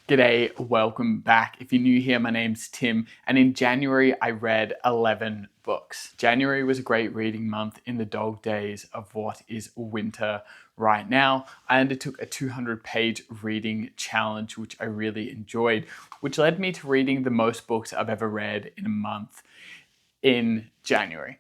G'day, welcome back. If you're new here, my name's Tim, and in January I read 11 books. January was a great reading month in the dog days of what is winter right now. I undertook a 200-page reading challenge, which I really enjoyed, which led me to reading the most books I've ever read in a month in January.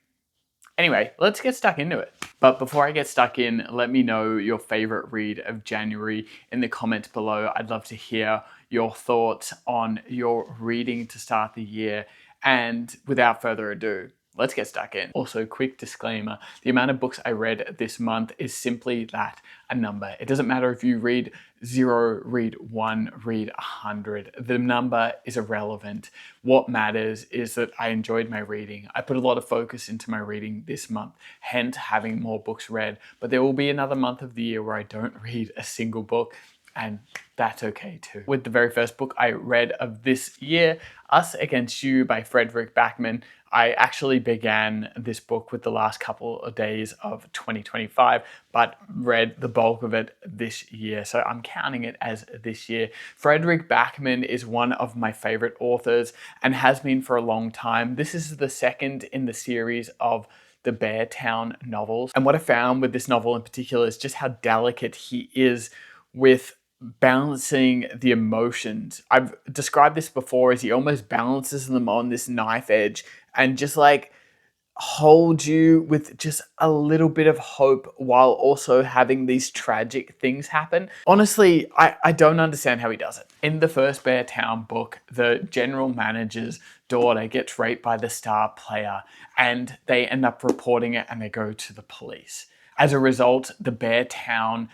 Anyway, let's get stuck into it. But before I get stuck in, let me know your favorite read of January in the comments below. I'd love to hear your thoughts on your reading to start the year. And without further ado, let's get stuck in. Also, quick disclaimer, the amount of books I read this month is simply that, a number. It doesn't matter if you read 0, read 1, read 100. The number is irrelevant. What matters is that I enjoyed my reading. I put a lot of focus into my reading this month, hence having more books read. But there will be another month of the year where I don't read a single book, and that's okay too. With the very first book I read of this year, Us Against You by Fredrik Backman. I actually began this book with the last couple of days of 2025, but read the bulk of it this year. So I'm counting it as this year. Fredrik Backman is one of my favorite authors and has been for a long time. This is the second in the series of the Beartown novels. And what I found with this novel in particular is just how delicate he is with balancing the emotions. I've described this before as he almost balances them on this knife edge and just like holds you with just a little bit of hope while also having these tragic things happen. Honestly, I don't understand how he does it. In the first Beartown book, the general manager's daughter gets raped by the star player and they end up reporting it and they go to the police. As a result, the Beartown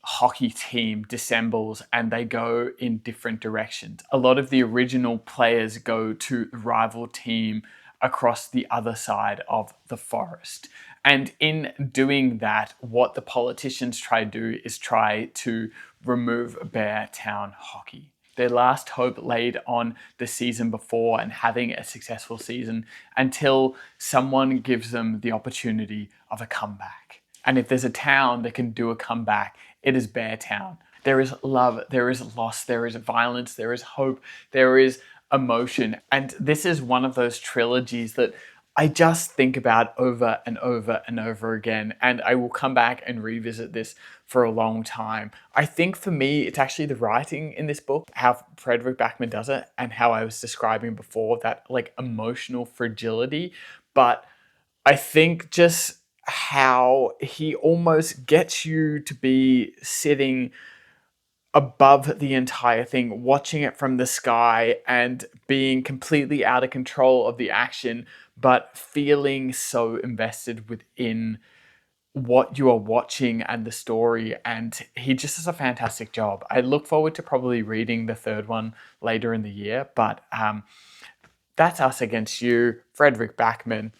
hockey team dissembles and they go in different directions. A lot of the original players go to the rival team across the other side of the forest. And in doing that, what the politicians try to do is try to remove Beartown hockey. Their last hope laid on the season before and having a successful season until someone gives them the opportunity of a comeback. And if there's a town that can do a comeback, it is Beartown. There is love, there is loss, there is violence, there is hope, there is emotion. And this is one of those trilogies that I just think about over and over and over again. And I will come back and revisit this for a long time. I think for me, it's actually the writing in this book, how Fredrik Backman does it, and how I was describing before, that like emotional fragility. But I think just how he almost gets you to be sitting above the entire thing, watching it from the sky and being completely out of control of the action, but feeling so invested within what you are watching and the story. And he just does a fantastic job. I look forward to probably reading the third one later in the year, but that's Us Against You, Fredrik Backman.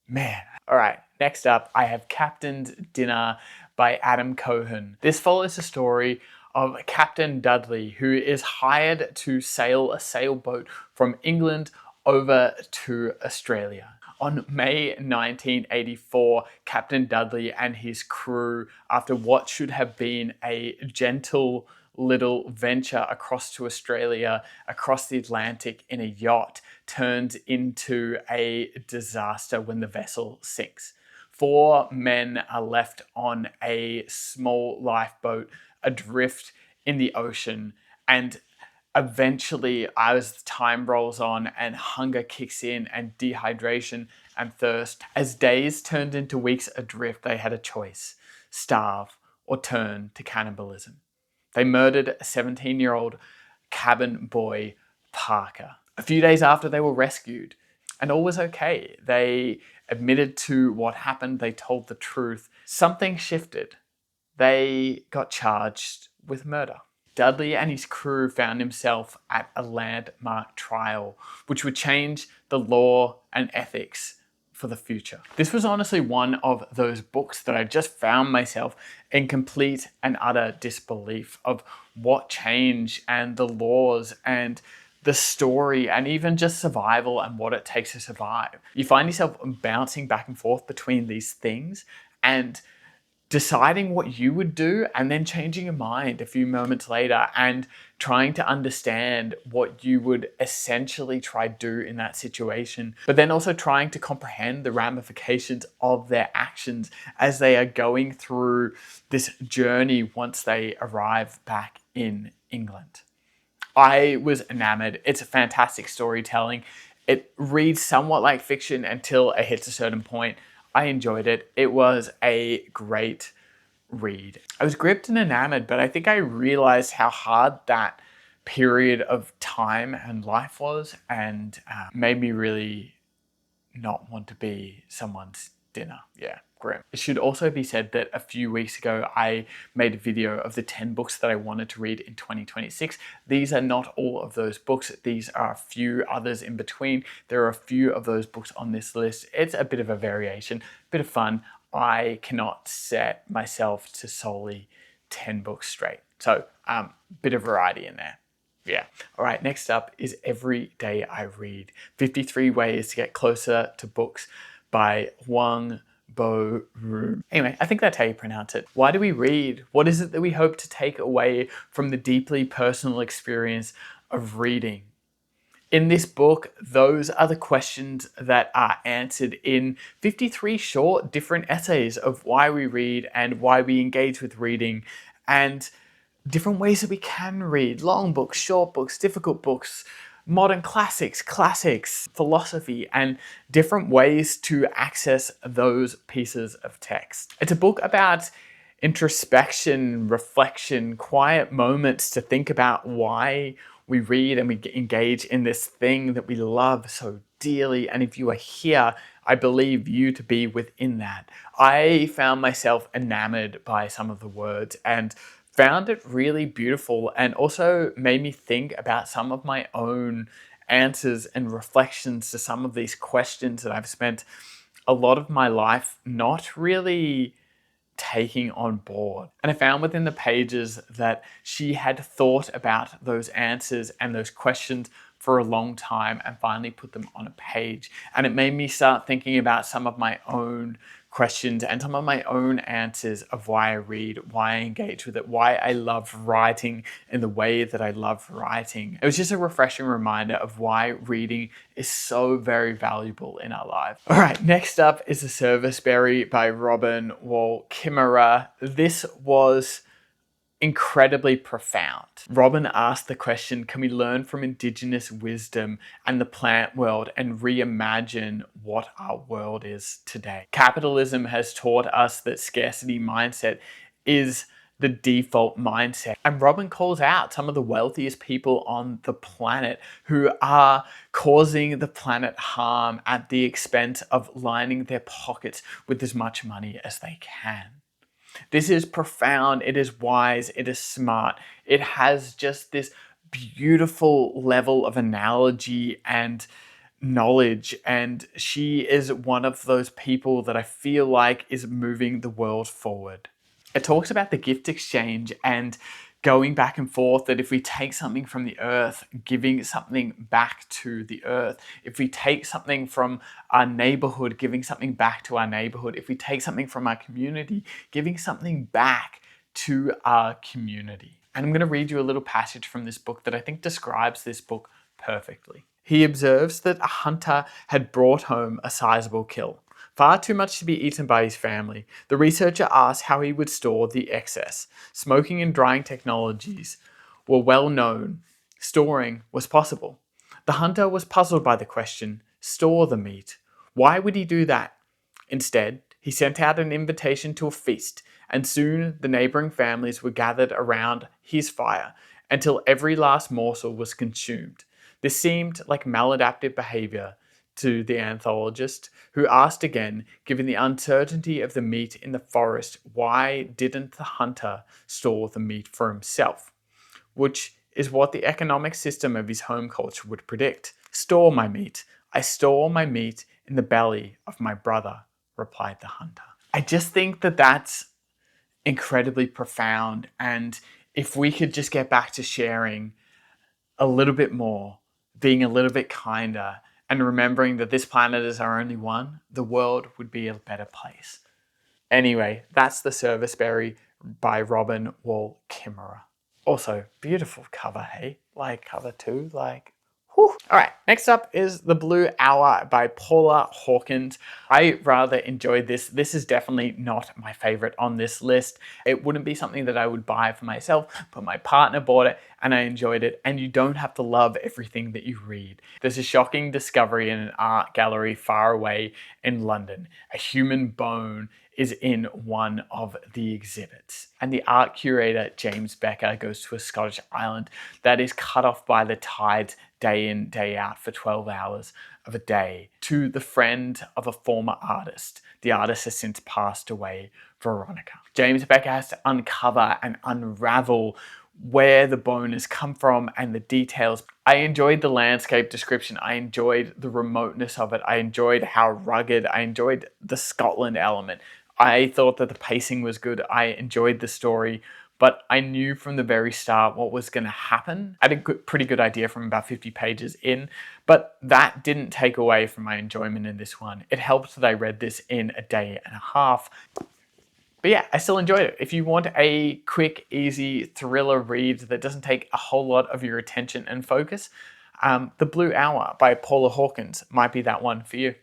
Man. All right, next up, I have Captain's Dinner by Adam Cohen. This follows the story of Captain Dudley, who is hired to sail a sailboat from England over to Australia. On May 1984, Captain Dudley and his crew, after what should have been a gentle little venture across to Australia, across the Atlantic in a yacht, turns into a disaster when the vessel sinks. 4 men are left on a small lifeboat adrift in the ocean, and eventually, as time rolls on and hunger kicks in and dehydration and thirst, as days turned into weeks adrift, they had a choice: starve or turn to cannibalism. They murdered a 17-year-old cabin boy, Parker. A few days after, they were rescued, and all was okay. They admitted to what happened. They told the truth. Something shifted. They got charged with murder. Dudley and his crew found himself at a landmark trial, which would change the law and ethics for the future. This was honestly one of those books that I just found myself in complete and utter disbelief of what change and the laws and the story and even just survival and what it takes to survive. You find yourself bouncing back and forth between these things, and deciding what you would do and then changing your mind a few moments later and trying to understand what you would essentially try to do in that situation, but then also trying to comprehend the ramifications of their actions as they are going through this journey once they arrive back in England. I was enamored. It's a fantastic storytelling. It reads somewhat like fiction until it hits a certain point. I enjoyed it. It was a great read. I was gripped and enamored, but I think I realized how hard that period of time and life was, and made me really not want to be someone's dinner. Yeah, grim. It should also be said that a few weeks ago, I made a video of the 10 books that I wanted to read in 2026. These are not all of those books. These are a few others in between. There are a few of those books on this list. It's a bit of a variation, a bit of fun. I cannot set myself to solely 10 books straight. So, bit of variety in there. Yeah. All right. Next up is Every Day I Read. 53 Ways to Get Closer to Books by Wang Bo Ru. Anyway, I think that's how you pronounce it. Why do we read? What is it that we hope to take away from the deeply personal experience of reading? In this book, those are the questions that are answered in 53 short, different essays of why we read and why we engage with reading, and different ways that we can read. Long books, short books, difficult books, modern classics, philosophy, and different ways to access those pieces of text. It's a book about introspection, reflection, quiet moments to think about why we read and we engage in this thing that we love so dearly. And if you are here, I believe you to be within that. I found myself enamored by some of the words and found it really beautiful, and also made me think about some of my own answers and reflections to some of these questions that I've spent a lot of my life not really taking on board. And I found within the pages that she had thought about those answers and those questions for a long time and finally put them on a page. And it made me start thinking about some of my own questions and some of my own answers of why I read, why I engage with it, why I love writing in the way that I love writing. It was just a refreshing reminder of why reading is so very valuable in our lives. All right, next up is The Service Berry by Robin Wall Kimmerer. This was incredibly profound. Robin asked the question, can we learn from indigenous wisdom and the plant world and reimagine what our world is today? Capitalism has taught us that scarcity mindset is the default mindset. And Robin calls out some of the wealthiest people on the planet who are causing the planet harm at the expense of lining their pockets with as much money as they can. This is profound, it is wise, it is smart. It has just this beautiful level of analogy and knowledge, and she is one of those people that I feel like is moving the world forward. It talks about the gift exchange and going back and forth, that if we take something from the earth, giving something back to the earth. If we take something from our neighborhood, giving something back to our neighborhood. If we take something from our community, giving something back to our community. And I'm going to read you a little passage from this book that I think describes this book perfectly. He observes that a hunter had brought home a sizable kill, far too much to be eaten by his family. The researcher asked how he would store the excess. Smoking and drying technologies were well known. Storing was possible. The hunter was puzzled by the question, store the meat. Why would he do that? Instead, he sent out an invitation to a feast, and soon the neighboring families were gathered around his fire until every last morsel was consumed. This seemed like maladaptive behavior to the anthologist, who asked again, given the uncertainty of the meat in the forest, why didn't the hunter store the meat for himself? Which is what the economic system of his home culture would predict. Store my meat. I store my meat in the belly of my brother, replied the hunter. I just think that that's incredibly profound, and if we could just get back to sharing a little bit more, being a little bit kinder, and remembering that this planet is our only one, the world would be a better place. Anyway, that's The Serviceberry by Robin Wall Kimmerer. Also, beautiful cover, hey? Like, cover 2, like, whew. All right, next up is The Blue Hour by Paula Hawkins. I rather enjoyed this. This is definitely not my favorite on this list. It wouldn't be something that I would buy for myself, but my partner bought it and I enjoyed it. And you don't have to love everything that you read. There's a shocking discovery in an art gallery far away in London. A human bone is in one of the exhibits. And the art curator, James Becker, goes to a Scottish island that is cut off by the tides day in, day out for 12 hours of a day to the friend of a former artist. The artist has since passed away, Veronica. James Becker has to uncover and unravel where the bone has come from and the details. I enjoyed the landscape description. I enjoyed the remoteness of it. I enjoyed how rugged. I enjoyed the Scotland element. I thought that the pacing was good. I enjoyed the story, but I knew from the very start what was going to happen. I had a pretty good idea from about 50 pages in, but that didn't take away from my enjoyment in this one. It helped that I read this in a day and a half. But yeah, I still enjoyed it. If you want a quick, easy thriller read that doesn't take a whole lot of your attention and focus, The Blue Hour by Paula Hawkins might be that one for you.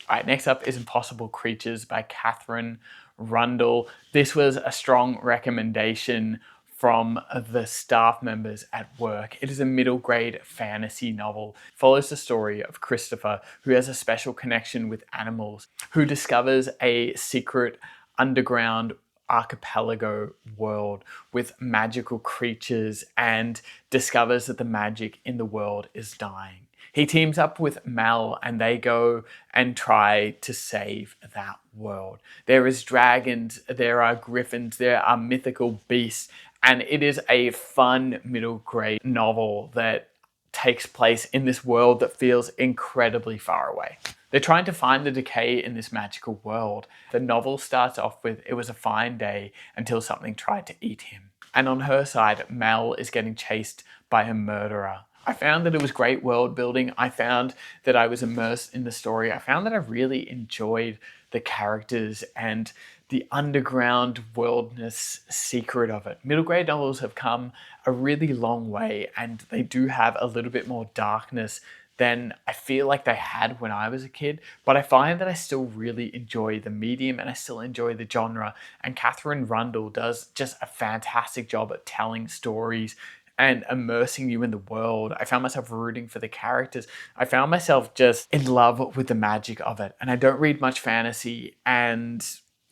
All right, next up is Impossible Creatures by Catherine Rundle. This was a strong recommendation from the staff members at work. It is a middle grade fantasy novel. It follows the story of Christopher, who has a special connection with animals, who discovers a secret underground archipelago world with magical creatures and discovers that the magic in the world is dying. He teams up with Mel and they go and try to save that world. There is dragons, there are griffins, there are mythical beasts, and it is a fun middle grade novel that takes place in this world that feels incredibly far away. They're trying to find the decay in this magical world. The novel starts off with, "It was a fine day until something tried to eat him." And on her side, Mel is getting chased by a murderer. I found that it was great world building. I found that I was immersed in the story. I found that I really enjoyed the characters and the underground worldness secret of it. Middle grade novels have come a really long way and they do have a little bit more darkness than I feel like they had when I was a kid, but I find that I still really enjoy the medium and I still enjoy the genre, and Catherine Rundle does just a fantastic job at telling stories and immersing you in the world. I found myself rooting for the characters. I found myself just in love with the magic of it, and I don't read much fantasy and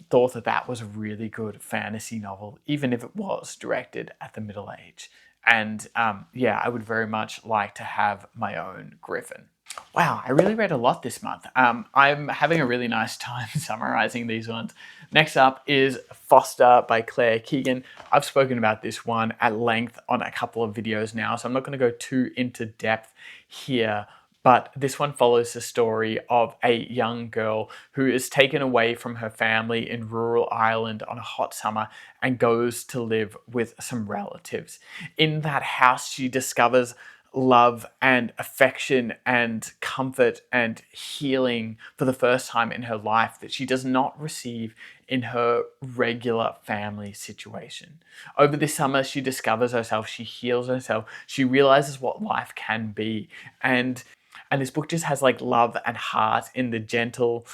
thought that that was a really good fantasy novel, even if it was directed at the middle age. And yeah, I would very much like to have my own Griffin. Wow, I really read a lot this month. I'm having a really nice time summarizing these ones. Next up is Foster by Claire Keegan. I've spoken about this one at length on a couple of videos now, so I'm not going to go too into depth here. But this one follows the story of a young girl who is taken away from her family in rural Ireland on a hot summer and goes to live with some relatives. In that house, she discovers love and affection and comfort and healing for the first time in her life that she does not receive in her regular family situation. Over this summer, she discovers herself, she heals herself, she realizes what life can be. And this book just has like love and heart in the gentle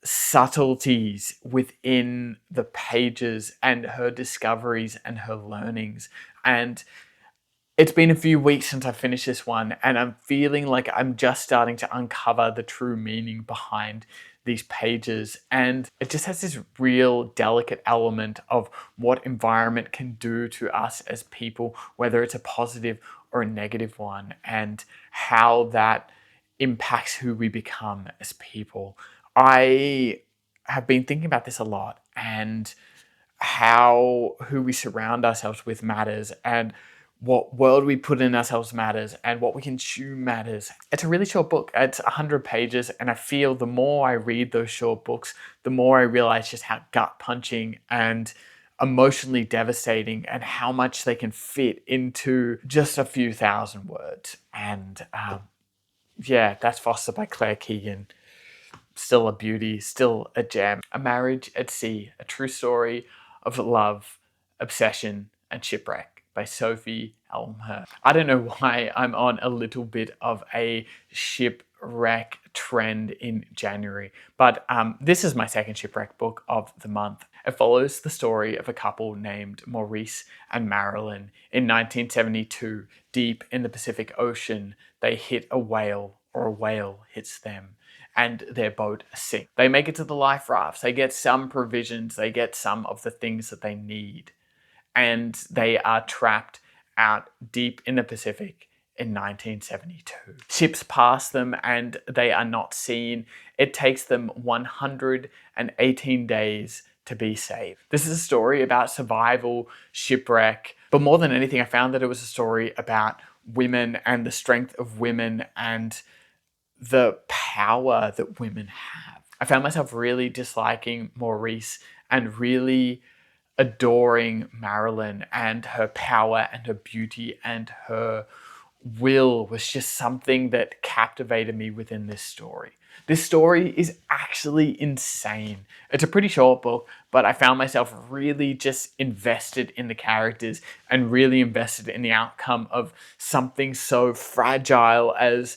subtleties within the pages and her discoveries and her learnings. And it's been a few weeks since I finished this one, and I'm feeling like I'm just starting to uncover the true meaning behind these pages. And it just has this real delicate element of what environment can do to us as people, whether it's a positive or a negative one, and how that impacts who we become as people. I have been thinking about this a lot, and how who we surround ourselves with matters, and what world we put in ourselves matters, and what we consume matters. It's a really short book. It's 100 pages, and I feel the more I read those short books, the more I realize just how gut-punching and emotionally devastating and how much they can fit into just a few thousand words. And yeah, that's Foster by Claire Keegan. still a beauty, still a gem. A Marriage at Sea, a true story of love, obsession, and shipwreck by Sophie Elmhurst. I don't know why I'm on a little bit of a shipwreck trend in January, but this is my second shipwreck book of the month. It follows the story of a couple named Maurice and Marilyn. In 1972, deep in the Pacific Ocean, they hit a whale, or a whale hits them, and their boat sinks. They make it to the life rafts, they get some provisions, they get some of the things that they need, and they are trapped out deep in the Pacific in 1972. Ships pass them and they are not seen. It takes them 118 days to be saved. This is a story about survival, shipwreck, but more than anything, I found that it was a story about women and the strength of women and the power that women have. I found myself really disliking Maurice and really adoring Marilyn, and her power and her beauty and her will was just something that captivated me within this story. This story is actually insane. It's a pretty short book, but I found myself really just invested in the characters and really invested in the outcome of something so fragile as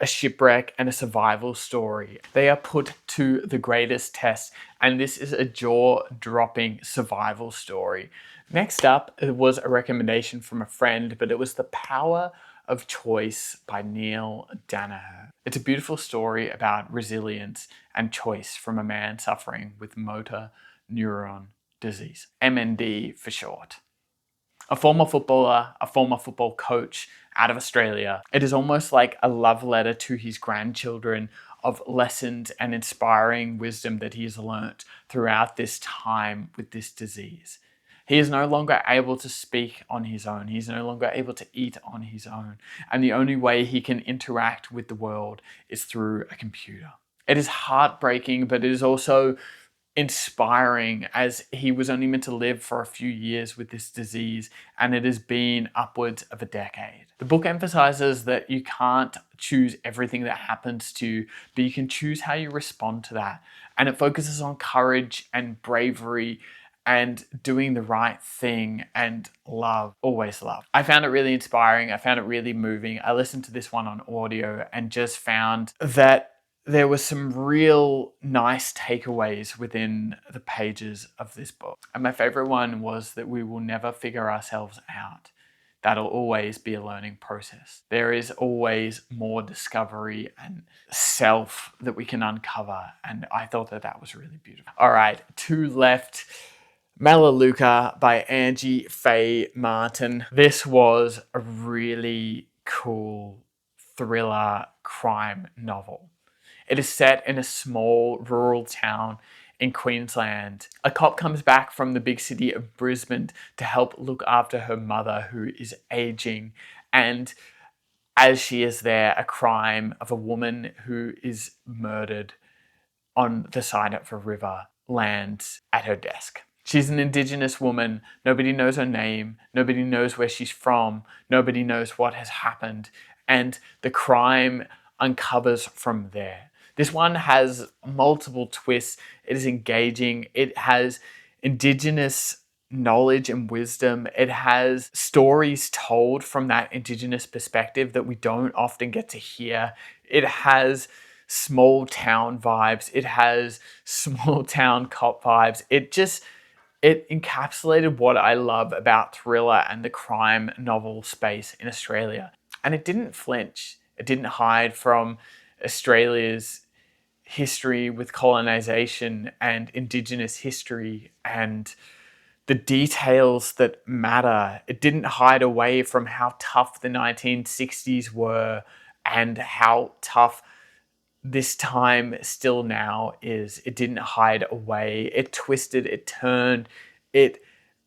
a shipwreck and a survival story. They are put to the greatest test, and this is a jaw-dropping survival story. Next up, it was a recommendation from a friend, but it was The Power of Choice by Neil Danaher. It's a beautiful story about resilience and choice from a man suffering with motor neuron disease, MND for short. A former footballer, a former football coach out of Australia. It is almost like a love letter to his grandchildren of lessons and inspiring wisdom that he has learnt throughout this time with this disease. He is no longer able to speak on his own. He's no longer able to eat on his own. And the only way he can interact with the world is through a computer. It is heartbreaking, but it is also inspiring, as he was only meant to live for a few years with this disease, and it has been upwards of a decade. The book emphasizes that you can't choose everything that happens to you, but you can choose how you respond to that. And it focuses on courage and bravery and doing the right thing and love, always love. I found it really inspiring. I found it really moving. I listened to this one on audio and just found that there were some real nice takeaways within the pages of this book. And my favorite one was that we will never figure ourselves out. That'll always be a learning process. There is always more discovery and self that we can uncover. And I thought that that was really beautiful. All right, two left. Melaleuca by Angie Faye Martin. This was a really cool thriller crime novel. It is set in a small rural town in Queensland. A cop comes back from the big city of Brisbane to help look after her mother, who is aging. And as she is there, a crime of a woman who is murdered on the side of a river lands at her desk. She's an Indigenous woman. Nobody knows her name. Nobody knows where she's from. Nobody knows what has happened. And the crime uncovers from there. This one has multiple twists. It is engaging. It has Indigenous knowledge and wisdom. It has stories told from that Indigenous perspective that we don't often get to hear. It has small town vibes. It has small town cop vibes. It encapsulated what I love about thriller and the crime novel space in Australia. And it didn't flinch. It didn't hide from Australia's history with colonization and Indigenous history and the details that matter. It didn't hide away from how tough the 1960s were and how tough this time still now is. It didn't hide away. It twisted, it turned, it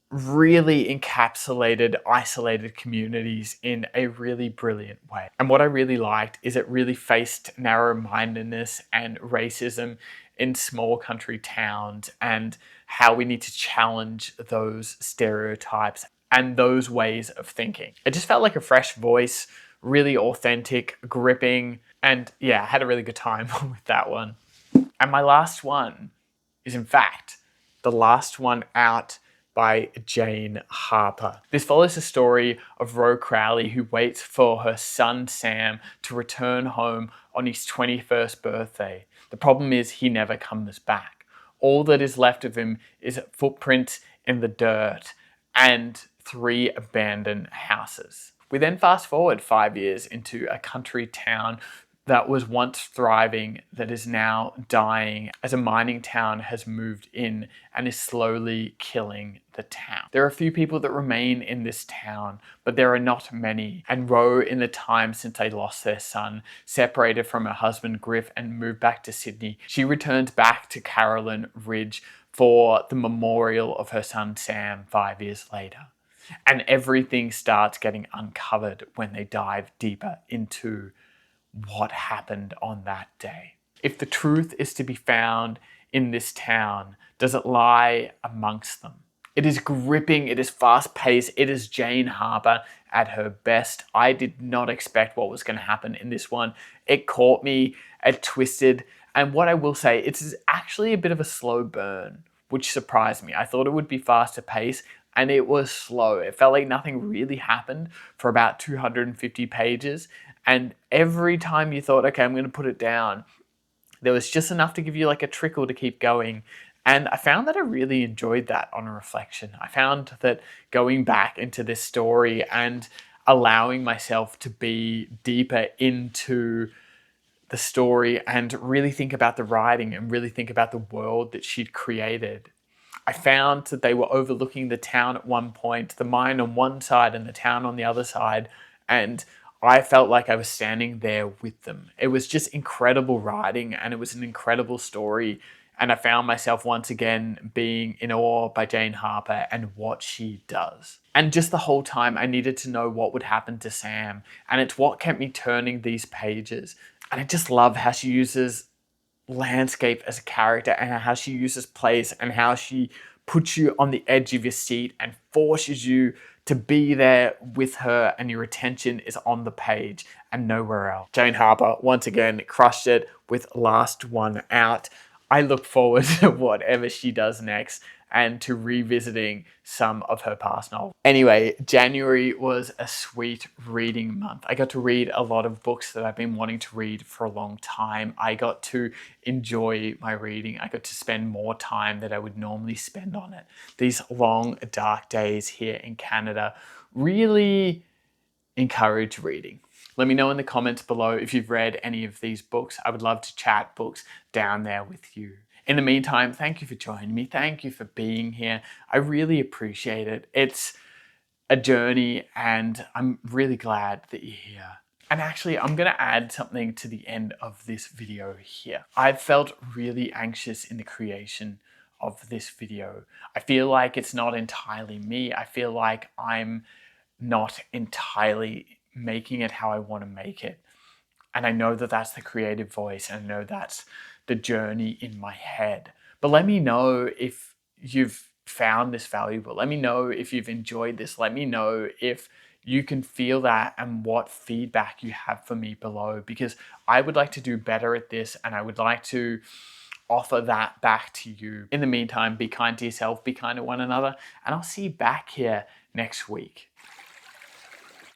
really encapsulated isolated communities in a really brilliant way. And what I really liked is it really faced narrow-mindedness and racism in small country towns and how we need to challenge those stereotypes and those ways of thinking. It just felt like a fresh voice, really authentic, gripping, and yeah, I had a really good time with that one. And my last one is, in fact, the last one out by Jane Harper. This follows the story of Ro Crowley, who waits for her son Sam to return home on his 21st birthday. The problem is he never comes back. All that is left of him is footprints in the dirt and 3 abandoned houses. We then fast forward 5 years into a country town that was once thriving that is now dying as a mining town has moved in and is slowly killing the town. There are a few people that remain in this town, but there are not many. And Ro, in the time since they lost their son, separated from her husband Griff and moved back to Sydney, she returns back to Carolyn Ridge for the memorial of her son Sam 5 years later. And everything starts getting uncovered when they dive deeper into what happened on that day. If the truth is to be found in this town, does it lie amongst them? It is gripping, it is fast-paced, it is Jane Harper at her best. I did not expect what was going to happen in this one. It caught me, it twisted, and what I will say, it's actually a bit of a slow burn, which surprised me. I thought it would be faster paced, and it was slow. It felt like nothing really happened for about 250 pages. And every time you thought, okay, I'm going to put it down, there was just enough to give you like a trickle to keep going. And I found that I really enjoyed that on a reflection. I found that going back into this story and allowing myself to be deeper into the story and really think about the writing and really think about the world that she'd created. I found that they were overlooking the town at one point, the mine on one side and the town on the other side. And I felt like I was standing there with them. It was just incredible writing and it was an incredible story. And I found myself once again being in awe by Jane Harper and what she does. And just the whole time I needed to know what would happen to Sam. And it's what kept me turning these pages. And I just love how she uses landscape as a character and how she uses place and how she puts you on the edge of your seat and forces you to be there with her, and your attention is on the page and nowhere else. Jane Harper, once again, crushed it with Last One Out. I look forward to whatever she does next and to revisiting some of her past novels. Anyway, January was a sweet reading month. I got to read a lot of books that I've been wanting to read for a long time. I got to enjoy my reading. I got to spend more time that I would normally spend on it. These long, dark days here in Canada really encourage reading. Let me know in the comments below if you've read any of these books. I would love to chat books down there with you. In the meantime, thank you for joining me. Thank you for being here. I really appreciate it. It's a journey and I'm really glad that you're here. And actually, I'm going to add something to the end of this video here. I've felt really anxious in the creation of this video. I feel like it's not entirely me. I feel like I'm not entirely making it how I want to make it. And I know that that's the creative voice, and I know that's the journey in my head. But let me know if you've found this valuable. Let me know if you've enjoyed this. Let me know if you can feel that and what feedback you have for me below, because I would like to do better at this and I would like to offer that back to you. In the meantime, be kind to yourself, be kind to one another, and I'll see you back here next week.